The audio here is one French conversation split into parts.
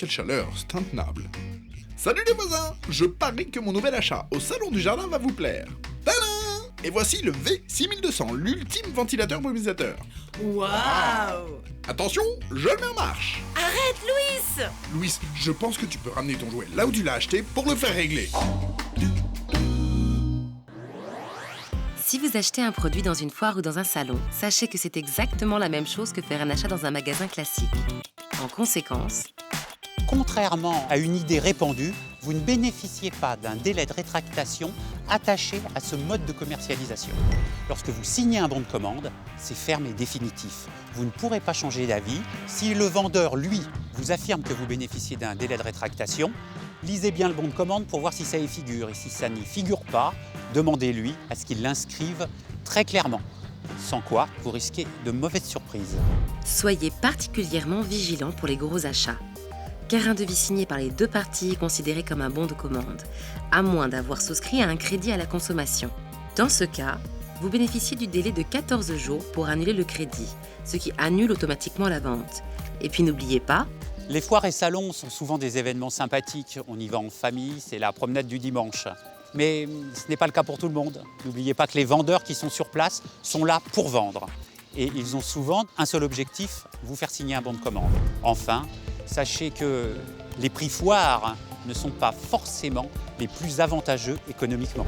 quelle chaleur, c'est intenable. Salut les voisins, je parie que mon nouvel achat au salon du jardin va vous plaire. Tadam! Et voici le V6200, l'ultime ventilateur brumisateur. Waouh! Attention, je le mets en marche. Arrête, Louis! Louis, je pense que tu peux ramener ton jouet là où tu l'as acheté pour le faire régler. Si vous achetez un produit dans une foire ou dans un salon, sachez que c'est exactement la même chose que faire un achat dans un magasin classique. En conséquence, Contrairement à une idée répandue, vous ne bénéficiez pas d'un délai de rétractation attaché à ce mode de commercialisation. Lorsque vous signez un bon de commande, c'est ferme et définitif. Vous ne pourrez pas changer d'avis. Si le vendeur, lui, vous affirme que vous bénéficiez d'un délai de rétractation, lisez bien le bon de commande pour voir si ça y figure. Et si ça n'y figure pas, demandez-lui à ce qu'il l'inscrive très clairement. Sans quoi, vous risquez de mauvaises surprises. soyez particulièrement vigilants pour les gros achats. Car un devis signé par les deux parties est considéré comme un bon de commande, à moins d'avoir souscrit à un crédit à la consommation. Dans ce cas, vous bénéficiez du délai de 14 jours pour annuler le crédit, ce qui annule automatiquement la vente. Et puis n'oubliez pas, Les foires et salons sont souvent des événements sympathiques. On y va en famille, c'est la promenade du dimanche. Mais ce n'est pas le cas pour tout le monde. N'oubliez pas que les vendeurs qui sont sur place sont là pour vendre. Et ils ont souvent un seul objectif, vous faire signer un bon de commande. Enfin, sachez que les prix foires ne sont pas forcément les plus avantageux économiquement.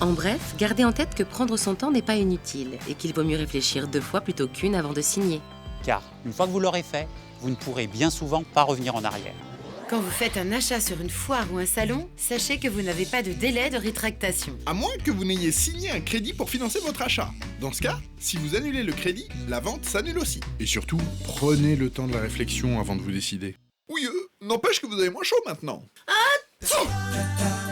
en bref, gardez en tête que prendre son temps n'est pas inutile et qu'il vaut mieux réfléchir 2 fois plutôt qu'une avant de signer. Car une fois que vous l'aurez fait, vous ne pourrez bien souvent pas revenir en arrière. Quand vous faites un achat sur une foire ou un salon, sachez que vous n'avez pas de délai de rétractation. À moins que vous n'ayez signé un crédit pour financer votre achat. Dans ce cas, si vous annulez le crédit, la vente s'annule aussi. Et surtout, prenez le temps de la réflexion avant de vous décider. Oui, n'empêche que vous avez moins chaud maintenant. Ah!